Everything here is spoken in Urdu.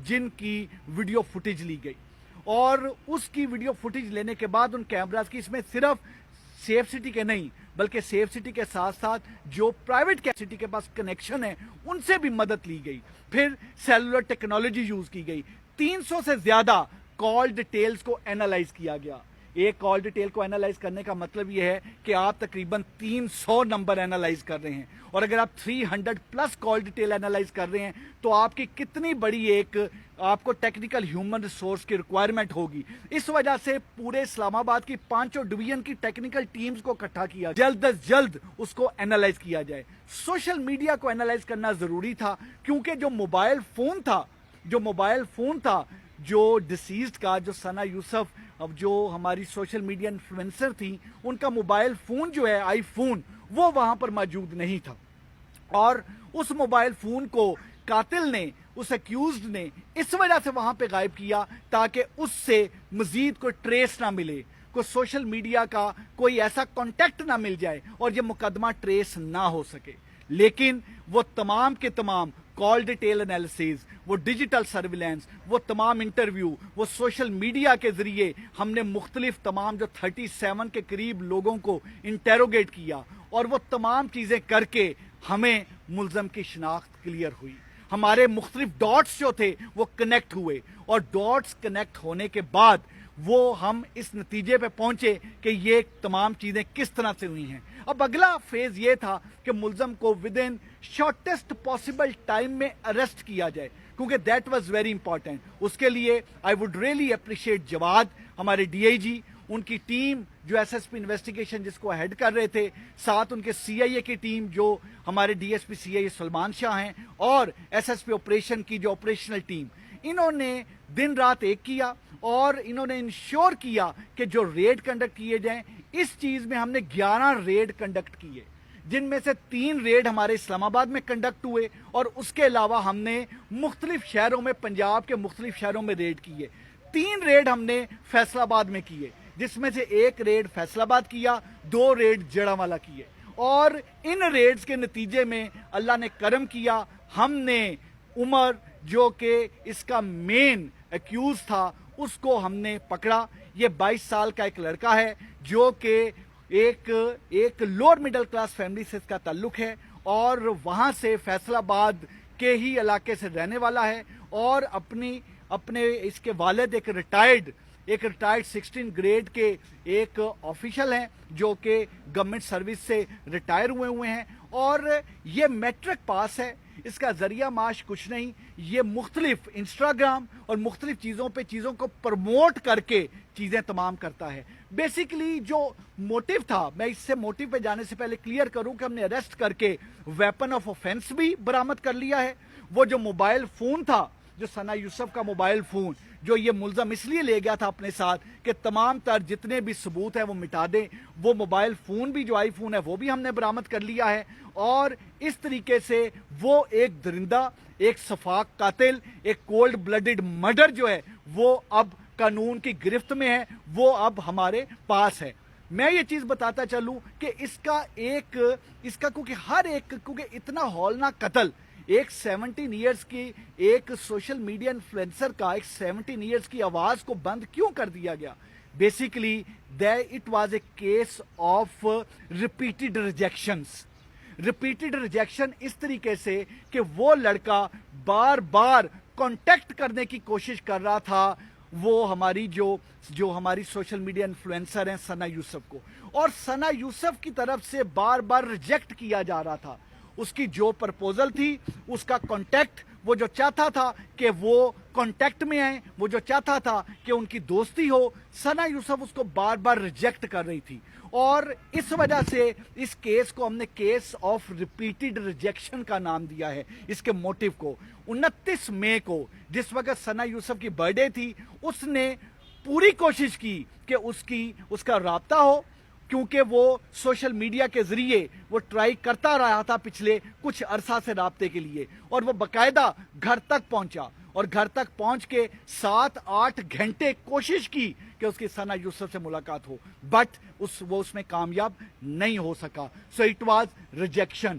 جن کی ویڈیو فوٹیج لی گئی، اور اس کی ویڈیو فوٹیج لینے کے بعد ان کیمراز کی، اس میں صرف سیف سٹی کے نہیں بلکہ سیف سٹی کے ساتھ ساتھ جو پرائیویٹ سٹی کے پاس کنیکشن ہے ان سے بھی مدد لی گئی، پھر سیلولر ٹیکنالوجی یوز کی گئی، 300 سے زیادہ کال ڈیٹیلز کو اینالائز کیا گیا۔ ایک کال ڈیٹیل کو اینالائز کرنے کا مطلب یہ ہے کہ آپ تقریباً 300 نمبر اینالائز کر رہے ہیں، اور اگر آپ 300 پلس کال ڈیٹیل اینالائز کر رہے ہیں تو آپ کی کتنی بڑی ایک آپ کو ٹیکنیکل ہیومن ریسورس کی ریکوائرمنٹ ہوگی۔ اس وجہ سے پورے اسلام آباد کی 5 ڈویژن کی ٹیکنیکل ٹیمز کو اکٹھا کیا، جلد از جلد اس کو اینالائز کیا جائے۔ سوشل میڈیا کو اینالائز کرنا ضروری تھا، کیونکہ جو موبائل فون تھا جو ڈیسیزڈ کا، جو ثنا یوسف، اب جو ہماری سوشل میڈیا انفلوئنسر تھی، ان کا موبائل فون جو ہے آئی فون، وہ وہاں پر موجود نہیں تھا، اور اس موبائل فون کو قاتل نے، اس ایکیوزڈ نے اس وجہ سے وہاں پہ غائب کیا تاکہ اس سے مزید کوئی ٹریس نہ ملے، کوئی سوشل میڈیا کا کوئی ایسا کانٹیکٹ نہ مل جائے اور یہ مقدمہ ٹریس نہ ہو سکے۔ لیکن وہ تمام کے تمام کال ڈیٹیل انالیسز، وہ ڈیجیٹل سرویلنس، وہ تمام انٹرویو، وہ سوشل میڈیا کے ذریعے ہم نے مختلف تمام جو 37 کے قریب لوگوں کو انٹیروگیٹ کیا، اور وہ تمام چیزیں کر کے ہمیں ملزم کی شناخت کلیئر ہوئی۔ ہمارے مختلف ڈاٹس جو تھے وہ کنیکٹ ہوئے، اور ڈاٹس کنیکٹ ہونے کے بعد وہ ہم اس نتیجے پہ پہنچے کہ یہ تمام چیزیں کس طرح سے ہوئی ہیں۔ اب اگلا فیز یہ تھا کہ ملزم کو with in shortest possible time میں اریسٹ کیا جائے، کیونکہ دیٹ واز ویری امپورٹنٹ۔ اس کے لیے آئی وڈ ریئلی اپریشیٹ جواد، ہمارے ڈی آئی جی، ان کی ٹیم جو ایس ایس پی انویسٹیگیشن جس کو ہیڈ کر رہے تھے، ساتھ ان کے سی آئی اے کی ٹیم جو ہمارے ڈی ایس پی سی آئی اے سلمان شاہ ہیں، اور ایس ایس پی آپریشن کی جو آپریشنل ٹیم، انہوں نے دن رات ایک کیا، اور انہوں نے انشور کیا کہ جو ریڈ کنڈکٹ کیے جائیں۔ اس چیز میں ہم نے 11 ریڈ کنڈکٹ کیے، جن میں سے 3 ریڈ ہمارے اسلام آباد میں کنڈکٹ ہوئے، اور اس کے علاوہ ہم نے مختلف شہروں میں، پنجاب کے مختلف شہروں میں ریڈ کیے۔ 3 ریڈ ہم نے فیصل آباد میں کیے، جس میں سے 1 ریڈ فیصل آباد کیا، 2 ریڈ جڑاوالا کیے، اور ان ریڈز کے نتیجے میں اللہ نے کرم کیا، ہم نے عمر جو کہ اس کا مین ایکیوز تھا اس کو ہم نے پکڑا۔ یہ 22 سال کا ایک لڑکا ہے جو کہ ایک لوور مڈل کلاس فیملی سے اس کا تعلق ہے، اور وہاں سے فیصل آباد کے ہی علاقے سے رہنے والا ہے، اور اپنے اس کے والد ایک ریٹائرڈ 16 گریڈ کے ایک آفیشل ہیں جو کہ گورنمنٹ سروس سے ریٹائر ہوئے ہیں، اور یہ میٹرک پاس ہے۔ اس کا ذریعہ معاش کچھ نہیں، یہ مختلف انسٹاگرام اور مختلف چیزوں کو پروموٹ کر کے چیزیں تمام کرتا ہے۔ بیسیکلی جو موٹیو تھا، میں اس سے موٹیو پہ جانے سے پہلے کلیئر کروں کہ ہم نے اریسٹ کر کے ویپن آف آفینس بھی برآمد کر لیا ہے۔ وہ جو موبائل فون تھا، جو ثنا یوسف کا موبائل فون، جو یہ ملزم اس لیے لے گیا تھا اپنے ساتھ کہ تمام تر جتنے بھی ثبوت ہیں وہ مٹا دیں، وہ موبائل فون بھی جو آئی فون ہے وہ بھی ہم نے برآمد کر لیا ہے، اور اس طریقے سے وہ ایک درندہ، ایک شفاق قاتل، ایک کولڈ بلڈڈ مرڈر جو ہے وہ اب قانون کی گرفت میں ہے، وہ اب ہمارے پاس ہے۔ میں یہ چیز بتاتا چلوں کہ اس کا کیونکہ اتنا ہولناک قتل، ایک 17 ایئرز کی ایک سوشل میڈیا انفلوئنسر کا ایک 17 ایئرز کی آواز کو بند کیوں کر دیا گیا؟ Basically it was a case of repeated rejection, اس طریقے سے کہ وہ لڑکا بار بار کانٹیکٹ کرنے کی کوشش کر رہا تھا وہ ہماری جو ہماری سوشل میڈیا انفلوئنسر ہیں ثنا یوسف کو، اور ثنا یوسف کی طرف سے بار بار ریجیکٹ کیا جا رہا تھا۔ اس کی جو پرپوزل تھی، اس کا کانٹیکٹ، وہ جو چاہتا تھا کہ وہ کانٹیکٹ میں آئیں، وہ جو چاہتا تھا کہ ان کی دوستی ہو، ثنا یوسف اس کو بار بار ریجیکٹ کر رہی تھی، اور اس وجہ سے اس کیس کو ہم نے کیس آف ریپیٹڈ ریجیکشن کا نام دیا ہے اس کے موٹیو کو۔ 29 مئی کو جس وقت ثنا یوسف کی برتھ ڈے تھی، اس نے پوری کوشش کی کہ اس کا رابطہ ہو، کیونکہ وہ سوشل میڈیا کے ذریعے وہ ٹرائی کرتا رہا تھا پچھلے کچھ عرصہ سے رابطے کے لیے، اور وہ باقاعدہ گھر تک پہنچا، اور گھر تک پہنچ کے 7-8 گھنٹے کوشش کی کہ اس کی ثنا یوسف سے ملاقات ہو، بٹ وہ اس میں کامیاب نہیں ہو سکا۔ So it was rejection.